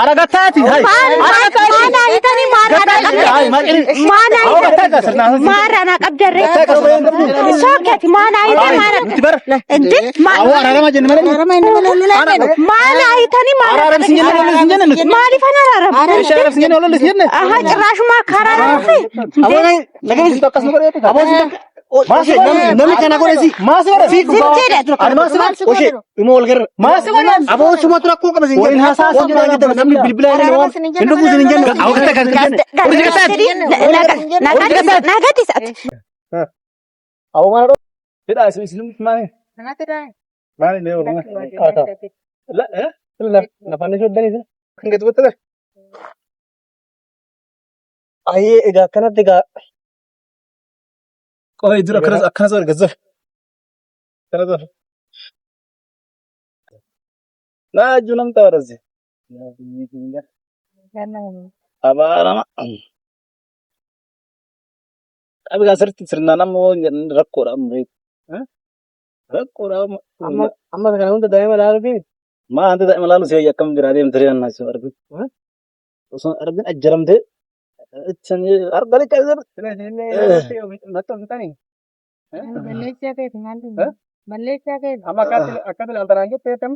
Aragataati hay. Maana itani maarana qabdarre. Sooketi maana itani maarana. Enti maana itani maarana. Maali fana araram. Aha cirashuma kararafi. Masih nami kana goresi. Masih goresi. Ada masih kan? Oke, imol ger. Masih kan? Abo semua tu aku kan masih. Poin hasas nami bilbil ini wam. Hindu pun sini jangan. Aku kata kan. Nagati saat. Aku mana tu? Tidak, Islam mana? Mana tidak? Mana ni orang? Kata. La, la. Napa ni sudah ni? Kan gitu betul. Aye, ega kana tiga. Kau itu akan seorang gazah. Kenapa? Nah, junam tahu sih. Apa nama? Abi kasar tisrna nama rakkoram, rakkoram. Amma sekarang tu dah malah lebih. Ma anda dah malah lu siapa yakam berada di antara nasi arbi. Usun arbi ajaram deh. Cuma arbi kaya. Betul betul ni. Malaysia ke tinggal tu. Malaysia ke. Ama akad antara lagi petem.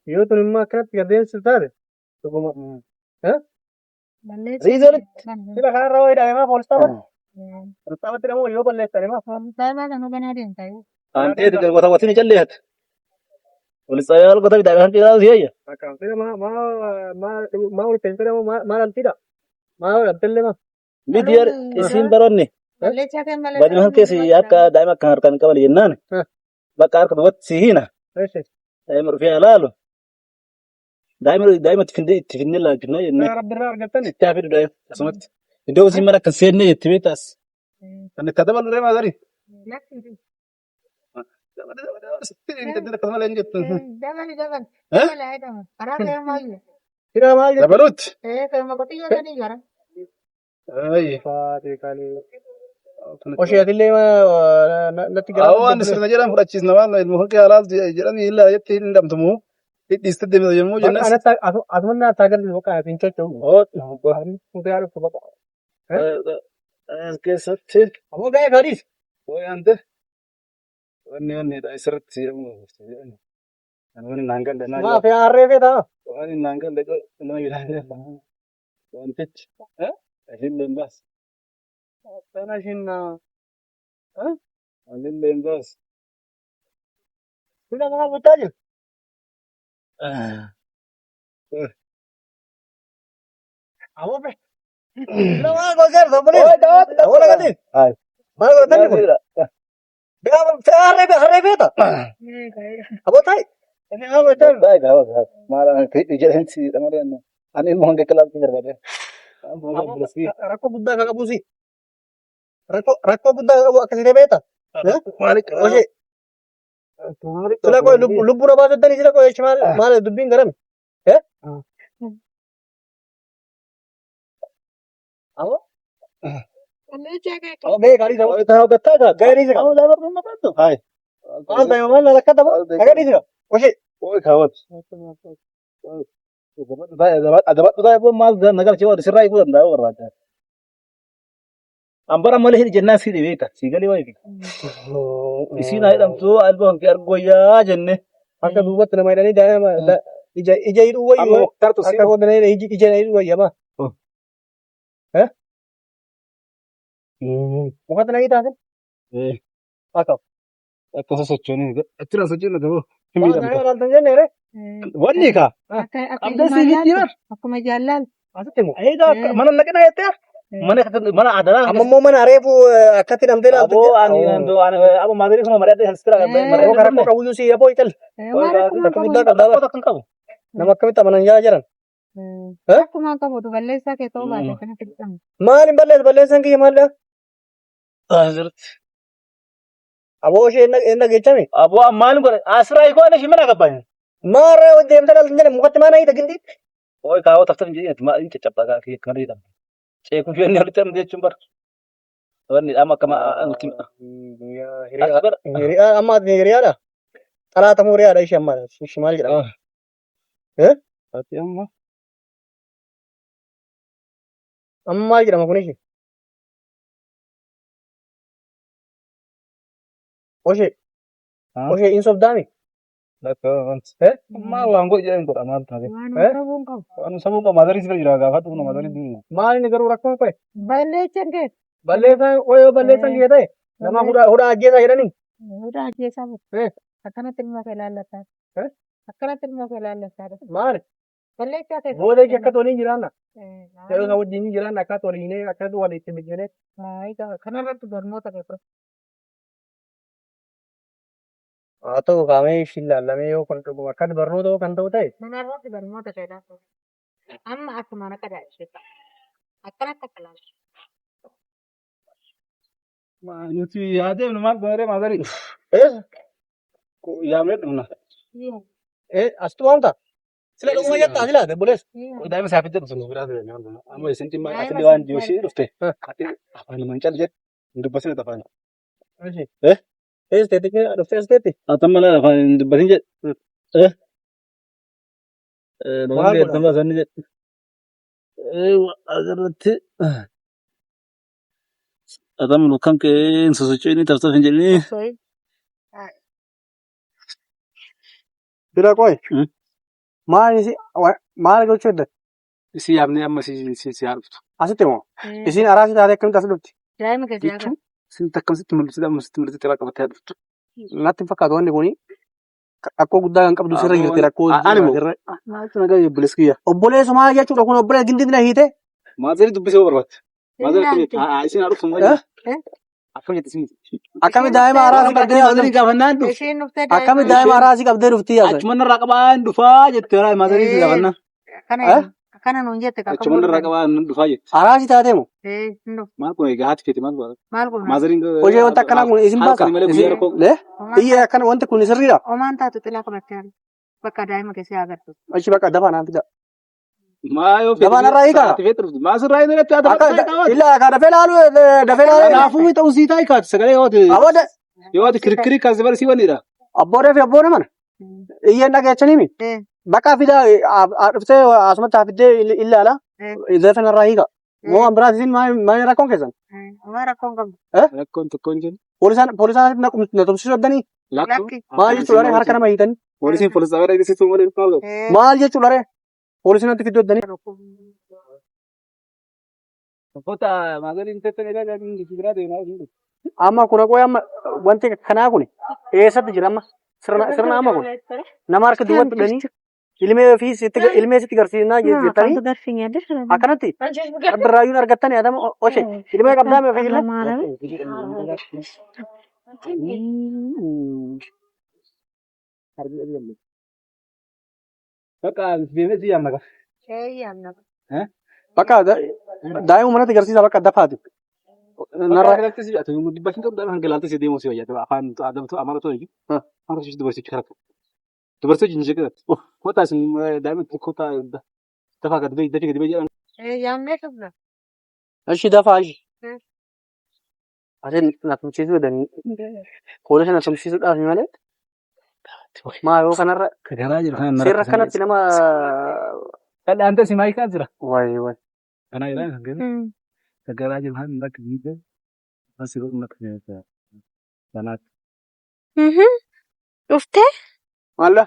Yo tu nimma akad kerja sesuatu. Tu kamu. Malaysia. Reason. Tidak kan rawai dah memang polis tahu. Tahu tidak mau yo boleh tak memang. Saya malah nak benar dia tahu. Ante itu kalau kau sini celihat. Polis saya kalau kau tidak nanti tahu dia ya. Macam tidak mau tentu mau tidak. Mau betul mah. Media isim baron ni. Malaysia ke Malaysia. Bagi mana kesi akka daima kahar kawali innan. Bakar kedua sihina. Daima rupiah lalu. Daima tifindi lah kena ini. Benar kata ni. Tapi itu daim. Semat. Itu usi mana kesian ni tivitas. Ane kata balu rema dari. Jangan. Tidak mau. Balut. Kalau mau kopi jangan ni jarang. Ay. Oke, adilnya mah nanti kalau. Awan sebenarnya jalan purachis nama, ilmu ke alat jalan ilah ya tin dalam temu. Itu istirahat demi jamu jenas. Aku mana tagar ni bukan pincar tu. Oh, bahan muda ada tu bukan. Kesat sih. Kamu gaya garis. Oh, ante. Ini dah istirahat sih kamu. Anu ni nangkan dan nangkan. Maaf ya arif itu. Oh, ini nangkan deko, nama wilayah. Ante. Asin lembas. Apa asin na? Asin lembas. Sudah makan betul je. Apa pe? Sudah makan kau ker, boleh? Oh, dah. Apa lagi ni? Hai. Makan betul ni. Dah, hari tu. Apa tay? Ini apa betul? Baik, baik. Malah kerja sih, tamaran. Ani mohon kekelam tinggal berada. Rako Buddha kakak busi. Rako Buddha kakak kasih dia beta. Malik. Oke. Sila ko lubu na ba tadi sila ko mal dubing garam. Apa? Oh, me gaड़ी जाओ इतना गत्ता था गाड़ी से खाओ ज़्यादा प्रॉब्लम मत तो हाय कौन था मैं लड़का था गाड़ी से ओके ओए खाओ Ada apa mal nagar cewa diserai ku anda orang ada. Ambara malah ini jenah sih dewi ta, sigali wai. Isi naik dalam tu album ke argoya jenne. Maka buat nama ini dah ma, ija itu wai. Tar tu sih. Aku dah ini ija itu wai ya ma. Muka tanah kita kan? Apa? Aku sesuatu ni, itu rasa cuci nak orang tanya ni re. Wani ka? Abda sini dia. Aku majalan. Masa temu. Aida mana nak kena ya? Mana ada lah. Amma mana arefu akatin amdela. Abo anu abo madri semua mereka hastra kan. Mereka karena kau kawu sih apa itel. Aku minta kalau Kau tak kau. nama kami tak mana jalan. Aku mau kamu tu Malaysia ke tu mana kena kita. Mana balas angki mana? Abo sih enak gecami. Abo aman kau. Asra ikut ada siapa nak apa? Mara udah empat kali jadi muka mana itu ganti. Oh kau tak tahu jadi cuma ini cepat tak kena itu. Saya kujuan ni hari tu dia cumbar. Oh ni ama kama. Hiri amat ni hiri ada. Xalaata Mooriyaadha ishee ammaa. Ishee maal jedhama? Ati amma Amma maal jedhama kun ishee? Oshee. Oshee hin sobdaami? lakka wanti. Amma waan godhu jedhan godha maal taate. Waan qabuun qabu. Waan sabuu qaba madarii sirra jira gaafatu kun madarii dinni. Maal inni garuu rakkoon qo'e? Balleessan kee. Balleessan qo'ee balleessan kee ta'e nama hudhaa ajjeesaa jedhanii? Hudhaa ajjeesaa miti. Akkanatti ilma kee laallataa. Akkanatti ilma kee laallataa. Maali? Balleessaa ta'e. Booda ishee akkatti waliin jiraanna. Yeroo isaa wajjin jiraanna akkatti waliin akkatti walitti mijjiree. Kanarratti barnoota kee fudhatu. Haa ta'u qaamee ishiin laallamee yoo kan dhugu akka barnoota kan ta'u ta'e. Kanarratti barnoota kee laatu. Amma akkuma akka daa'imsita. Akkanatti akka laaltu. Nuti yaadee maal goonee madarii. Yaamee dhumna. Asitti waamta? Sila dhuguma jettaa sila bulees. Daa'ima isaa fidee dhufu biraa ture. Amma isin dhimma asillee waan jooshii dhufte. Ati afaan mancal jedhu hin dubbasine afaan. Esteeti dhuftee esteeti. Atamma laa afaan hin dubbasin jedhu. Loon beekama sanni jedhu. Asirratti. Atamma lukkaan kee hin sosocho'ini tafsaf hin jedhini. Bira qoy. Maal gochuu edda? Isi yaabnee amma si haadhuftu. Asitti moo? Isiin araasii taatee akkamitti as dhufti? Daa'ima keessaa akka. Isin akkamitti mul'isite amma sitti mul'isite irraa qabattee haadhuftu. Natti hin fakkaatu wanni kuni rakkoo guddaa kan qabdu sirra jirti rakkoo. Ani moo? Maaltu nagaa obboleessi kiyya. Obboleessu maal jechuudha kun obboleessi gindina hiite? Maatiin dubbisee hoo barbaadde? Maatiin isin haadhuftu malee. Akkam jetti isin. Akkami daa'ima araasii qabdee maatiin gaafannaan dhufu. Isheen dhuftee akkami daa'ima araasii qabdee dhufti yaasa. Achuma irraa qabaan dhufaa jettee maatiin gaafannaan. Kana nuun jette kakka. Achuma irraa qabaan dhufaa jette. Araasii taatee moo? Maal kun egaa haati feete maal godha? Maal kun? Maatiin hojii wanta akkanaa kun isin baasa. Iyyee akkana wanti kun sirriidha. Omaan taatu xilaa qabattee bakka daa'ima keessaa agartu. Achi bakka dafaa naan fida. Maayoo Dabaan irraa hiikaa? Maasirraa hin irratti Illa akka dafee laalu dafee laalu. Kanaafuu ta'uu sii taa'e kaati sagalee Aboode yoo ati kirkirii kaas dabarsii wanniidha. abboodee fi abboode mana. Iyyeen dhageechanii bakka fidaa dhuftee asumatti hafiddee ilaala. Dafee narraa hiika. Moo ambiraas isin maal rakkoon keessan? Waan rakkoon qabdu. Rakkoon tokkoon jennu. Poolisaan na tumsiisuu dandanii? Lakki. Maal jechuudha harka nama hiitanii? Poolisiin poolisaa gara eegsisuu malee maal godhu? Maal jechuudha poolisiin natti fidduu dandanii? Tokkoota maagaliin teessee egaa gaariin biraa deemaa jiru. Amma kuna qoy amma wanti kanaa kun eessatti jira amma sirna amma kun nama harka duwwaatti dhanii ilmee sitti garsiisnaa jettanii akkanatti birraayyuun argattanii adama oshe ilmee qabdaame ofii illee. Bakka beemesi yaamna. Bakka daa'ima manatti garsiisa bakka dafaati. Narraa galatti si jiraatu dubbachin ta'u daa'ima hangalaalta si deemuu si fayyada afaan adamtu amara ta'u iyyuu afaan ishee dubarsiisu haraka dubartii wajjin ishee galatti kootaa isin daa'ima kootaa dafaa gadi bahi dafii gadi bahi jedhan. Yaamnee qabna. Ashi dafaa ashi. Asin na tumsiisuu dandanii poolisa na tumsiisuudhaaf malee maa yoo kanarra garaa jiru kan seerra kanatti nama dhadhaante si maayikaa jira. Wayi. Kanaa jedhan kan gadi. Garaa jiru kan bakka biite asii godhuma kanaatti. Dhuftee? Maalla?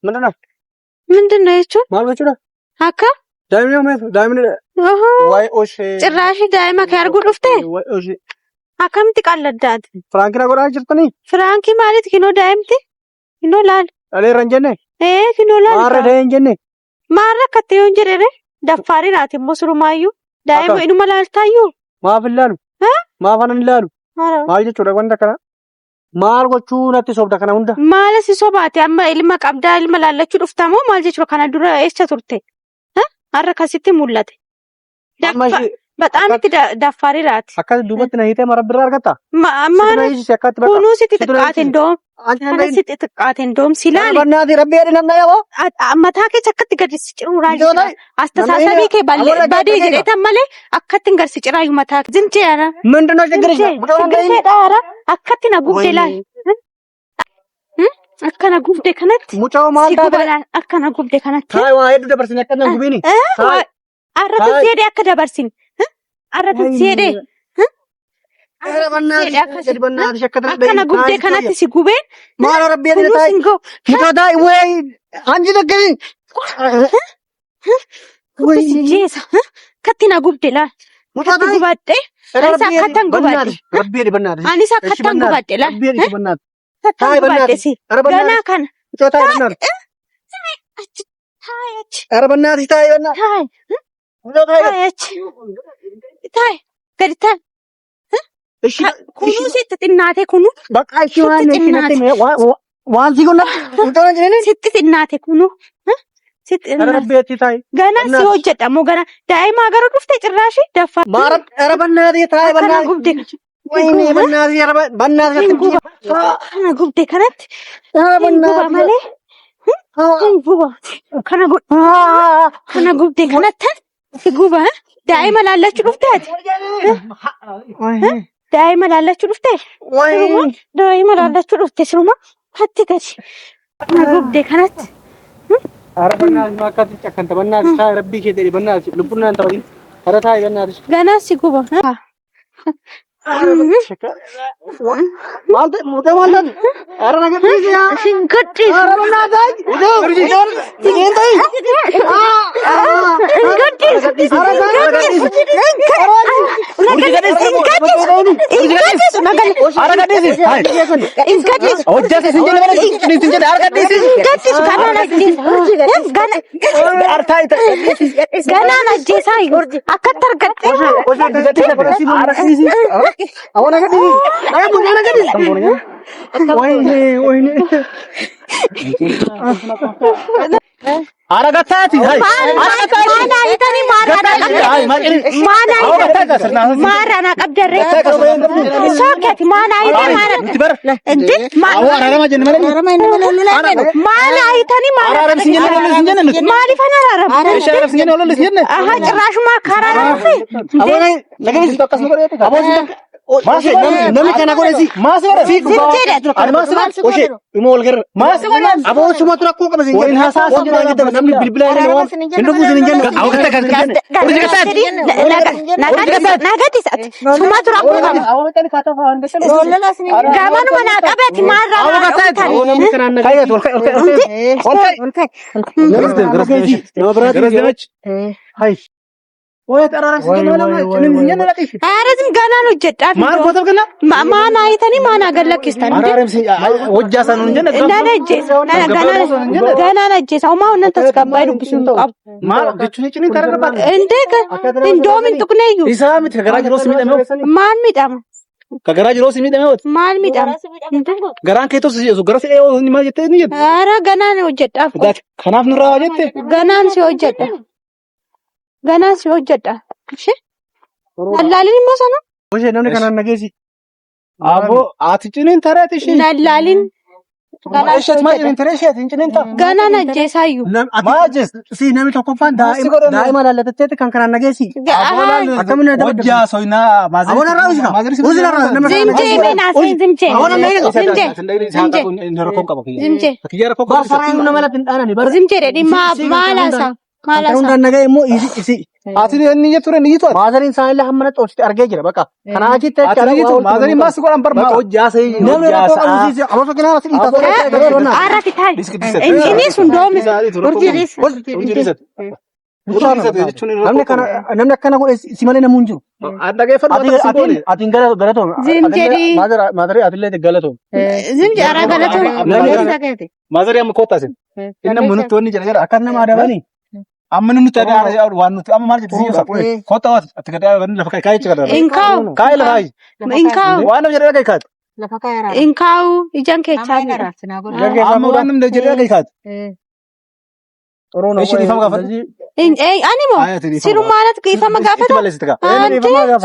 Mindana? ምንድን ነው jechuun? Maal jechuudha? Akka? Daa'imni waa'ee oshee. Cirraashii daa'ima kee arguu dhuftee? Waa'ee oshee. Akkamitti qalladdaati? Firaankiina godhaa jirtanii? Firaankii maaliiti kinoo daa'imti? Kinoo laal. Dhaleerra hin jenne? Kinoo laal. Maarra dhahee hin jenne? Maarra akkattee yoo hin jedhee daffaarii naati immoo surumaayyuu. Daa'ima inuma laaltaayyuu. Maaf hin laalu? Maaf anan hin laalu? Maal jechuudha wanta kana? Maal gochuu natti sobda kana hunda? Maal si sobaate amma ilma qabdaa ilma laallachuu dhuftamoo maal jechuudha kana dura eessa turte? Har'a akkasitti mul'ate. Baxaan itti daffaarii raati. Akkas duubatti na hiitee mara birraa argatta? Kunuu sitti xiqqaateen doom. Kana sitti xiqqaateen doom si laali. Bannaati rabbi jedhi nan dhayaboo? Mataa keessa akkatti gadi si ciruuraa jira. Astasaasabii kee badee jedheetan malee akkatti hin garsi ciraayyuu mataa kee. Zinjeera. Mindinoo shigiricha. Shigircheedhaara. Akkatti na gubdee laali. akkana gubde kanatti Mucaa maal si taate? gubalaan akkana gubde kanatti Taa'e waa hedduu dabarsine akkana gubiini. arrata seedee akka dabarsin arrata seedee Era bannaati. Jadi bannaati shakkata. akkana gubde kanatti si gubeen Maal rabbi ati taa'e. Mucaa taa'e wayi hanji daggani. jeesa katti na gubde laal Mucaa katti taa'e. gubadde anis akkattan gubadde Rabbi ati bannaati. anis akkattan gubadde laal Rabbi ati bannaati. akkattan Taa'e gubadde bannaati. si Era bannaati. ganaa kana Mucaa taa'e bannaati. taayachi Era bannaati taa'e bannaati. taay Mucaa taa'e. taayachi taay gadi taay Ishi. kunuu sitti xinnaate kunuu Bakka ishi waan ishi natti waan si kun mucaa jedhani. sitti xinnaate kunuu sitti Era xinnaate rabbi ati taa'e. ganaa si hojjedhamu ganaa daa'imaa gara dhufte cirraashii daffaa Maara era bannaati taa'e akkana bannaati. gubde Wayne bannaati era bannaati. kana gubde kanatti Era hin guba bannaati. malee hin guba kana gubde kanatti si guba daa'ima laallachuu dhufteeti daa'ima laallachuu dhufte daa'ima laallachuu dhufte siruma hatti gadi kana gubde kanatti Ara bannaati maakkaatti cakkan tabannaati taa'e rabbii kee ta'e bannaati lubbunnaan ta'in. Ara taa'e bannaati. ganaa si guba Maal muda maal tan? Era naga bisi ya. hin gadhiisu Era bannaati. Udah. Ingin ta'i. hin gadhiisu Ara gadisi. Ara gadisi. hin gadhiisu Hojjate sinjene mana sinjene ara gadisi. gadhiisu ganaan ajjeesa ganaan ajjeesaa akkatti argatte Ojo gadisi apa sih ara gadisi. Awak naga gadisi. Ayo muda naga gadisi. Wahine. Ara gatati. Hai. maana ayitanii maarana qabdarre sooketi maana ayitanii maana ayitanii maaliif anararam aha cirraashuma karaa dhufe Nami kana godhesi. Oshee immoo wal garra. Aboo suma tura koo qaba sin jedhu. Namni bilbila inni waan hin dhufu sin jennu. nagadisati suma tura gamanuma naa qabeeti Hai. Woi tararam sin jennu latiif. Aarasni ganaan hojjedhaaf Maal gootaaf kana? maana ayitanii maana gallakkistan Araram sin hojjaa sanuun jenna. Nana ajjeesa ganaan ajjeesa homaa onnan tasgabbaa'ee dubbisuun qabu Maal jechuun jechuun karaa barbaade. indoomin tuqneeyyu Isaa miti kagaraa jiroo si miidhame. maal midhama Kagaraa jiroo si miidhame. maal midhama Garaan kee tos gara si ni maal jettee ni jette. aara ganaan hojjedhaaf Kanaaf nurraa jette. ganaan si hojjedha ganaan si hojjedha nallaalin immoo sana Oshee namni kanaan nageessi. Aboo ati ciniin tareeti ishee. nallaalin Isheet maal ciniin taree isheet hin ciniin ta'a. ganaan ajjeesaayyuu Maal jees si namni tokkoffaan daa'ima laallatatteeti kan kanaan nageessi. Akkamiin hojjaa soynaa maazii. Aboon irraa usina. Usina irraa nama zimjee meenaasin zimjee Barsaraa nama latti hin dhaanani. zimjee jedhi maalaasa Kan hundaan nagee immoo isi. Ati inni jetture ni jitu. Maazariin isaanillee hamma natti obsite argee jira bakka. Kanaa achitti maazariin maas godhan barmaa hojjaa sa'ii. Namni tokko qabsiise aboo sokinaa asii dhiitaa. aara fitaal inni sun doomi Namni akkana godhe si malee namuu hin jiru. Atiin galatoom. Zimjedhii. Maazari atillee galatoom. zimjee aara galatoon Maazari amma koottaasin. Inni amma nutti wanni jedha Akka nama adabanii. amma nuti ada waan nuti amma maal jettee siyyoo saphee kootta waati ati gadaa lafa kaayee cika dara inkaawu kaayee lafa hayi inkaawu waan nama jedhee kaayee kaat inkaawu ijaan keechaa jira amma waan nama jedhee kaayee kaat Eeshi dhiifama gaafatu animo sirummaanatu dhiifama gaafatu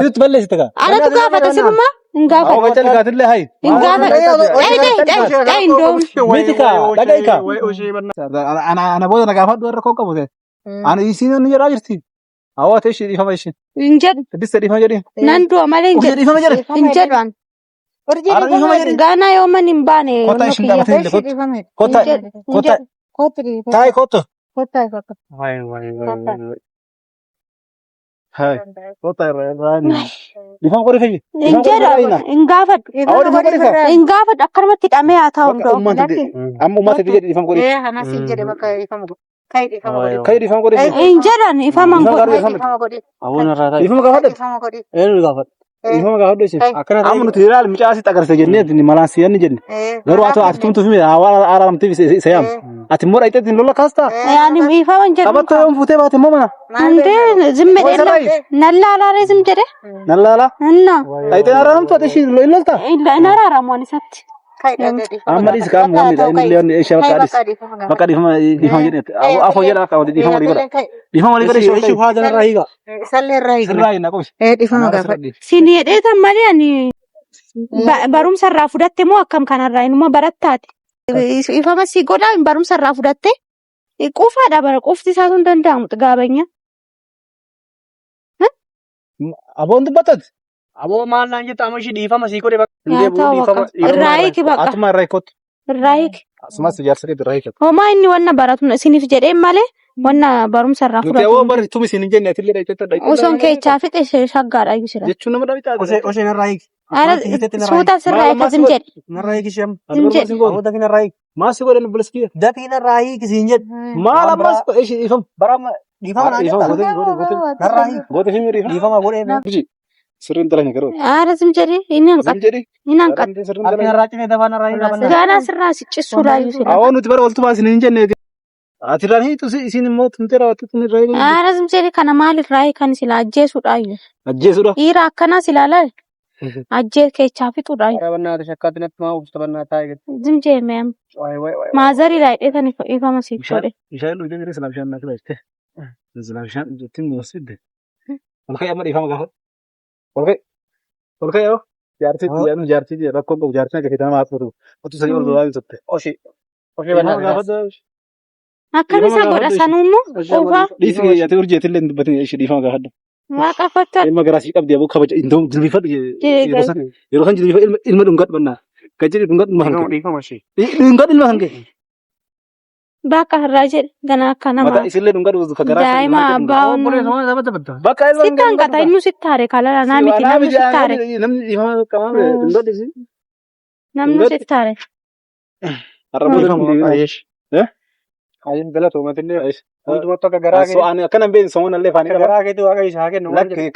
sirriitti balleessite kaa anatu gaafata sirummaa hin gaafatu awwa cal gaatille hayi hin gaafatu indoo miti kaa dhagai kaa ana booda na gaafadhu irra koo qabute ana isiin ni jedhaa jirti awwa teeshi dhiifama ishi hin jedhu disse dhiifama jedhi nan du'a malee hin jedhu dhiifama jedhe hin jedhu an Gana yooman hin baane. Kota ishin qabatanii illee kota. Kota. Kota. Taa'e kota. Hai. Kota irraa. Difaan qorii fayyadu. Hin jedha hin gaafadhu. Hin gaafadhu akkanumatti hidhamee haa ta'u hundoo. Amma uummata jedhe difaan qorii. Kai difaan qorii. Hin jedhan ifaman godhe. Difama gaafadhu. Eenyu gaafadhu. Difama gaafadhu isin. Amma nuti ilaali mucaa asitti agarsiisa jennee malaan si'anni jenne. Garuu ati tumtuuf waan araaramteef isa yaam. Ati immoo dhayiteetiin lola kaastaa. Yaani ifaman jedhu. Qabattoo yoom fuutee baate immoo mana. Hundee zimmedhe nallaalaa zimmedhe. Nallaalaa. Inna. Dhayitee araaramtu ati ishii lolta. Hin araaramu ani isatti. Amma dhiis kaan muummiidha inni illee ishee bakka dhiis. Bakka difama jedhe. Afoo jedha akka wali difama walii godha. Difama walii godha ishee waa janarraa hiiga. Salleerraa hiiga. Sirraa hin naqoos. Difama gaafadhu. Siin jedheetan malee ani barumsa irraa fudhatte moo akkam kanarraa inuma barattaati. Ifama si godhaa barumsa irraa fudhatte quufaadha bara qufti isaatu hin danda'amu gaabanya. Aboon dubbatati. Aboo maal naan jettu amma ishii dhiifama sii godhe bakka. Irraa hiiki bakka. Atuma irraa hiikotu. Irraa hiiki. Asumas jaarsa keetti irraa hiikatu. Homaa inni wanna baratu isiniif jedhee malee wanna barumsa irraa Nuti awoo bari tumi isin hin jenne atillee dhayitee Osoon keechaa fixe shaggaadha iyyuu sira. jechuun nama dhabitaa. Osheen irraa hiiki. Suuta sirraa hiika sim jedhe. Narraa hiiki ishee amma. Sim jedhe. Aboo dafiin irraa hiiki. Maasi godhan buleskiyya. Dafiin irraa hiiki siin jedhe. Maal ammas ishee ifam. Barama dhiifama naan Ifam jetta. goote. Narraa hiiki. Goote fi miiri. Dhiifama godhee. Buji. Sirriin dalanii garuu. Aara sim jedhe inni hin qabu. Jedhi. Inni hin qabu. Sirriin Harki dalanii. narraa cimee dafaan irraa hiika. Gaanaa sirraa siccisuudha iyyuu sira. Awoo nuti bara waltumaa isin hin jenne. Ati irraan hiitu isin immoo tumtee raawwattu irraa hiiku. Aara sim jedhe kana maalirraa hiikan sila ajjeesuudha iyyuu. Ajjeesudha. Dhiira akkanas ilaalaa ajjee keechaa fixuudha iyyuu. Tabannaati shakkaatti natti maa ubsu tabannaa taa'e. Sim jedhe meem. Maazariidha hidheetan ifama siif godhe. Bishaan dhugdee jireenya silaaf bishaan naaf laajte. Silaaf bishaan ittiin moosfidde. Olka'ee amma dhiifama gaafa. Olka'ee. Olka'ee yoo. Jaartii rakkoo qabu jaartii akka feetan maaf fudhatu. Otu sadii ol dolaa ibsatte. Oshii. Oshii bannaa. Akkam isa godha sanuummoo quufaa. Dhiisii ati urjeetillee hin dubbatin ishee dhiifama gaafadhu. Waaqa fattaa. Ilma garaasii qabdi aboo kabaja indoo jilbifadhu. Yeroo san jilbifadhu ilma dhungadhu bannaa. Gajjiri dhungadhu ilma hanqee. Dhiifama ishee. Dhungadhu ilma hanqee. Bakka irraa jedhe gana akka Mata namaa. isillee dhungadhu ka garaa. Daa'ima abbaa onnaa. Bakka ilma Sittaan qata inni sittaare kalala naa miti namni sittaare. Namni dhiifama qabaame dhungadhu. Namni sittaare. Arraba Ayesh. Ayesh galatoomaatillee. Wantoota akka garaa Akkana hin beekne somoon illee faanii qaba. garaa keetii waaqa isaa kennu. Lakki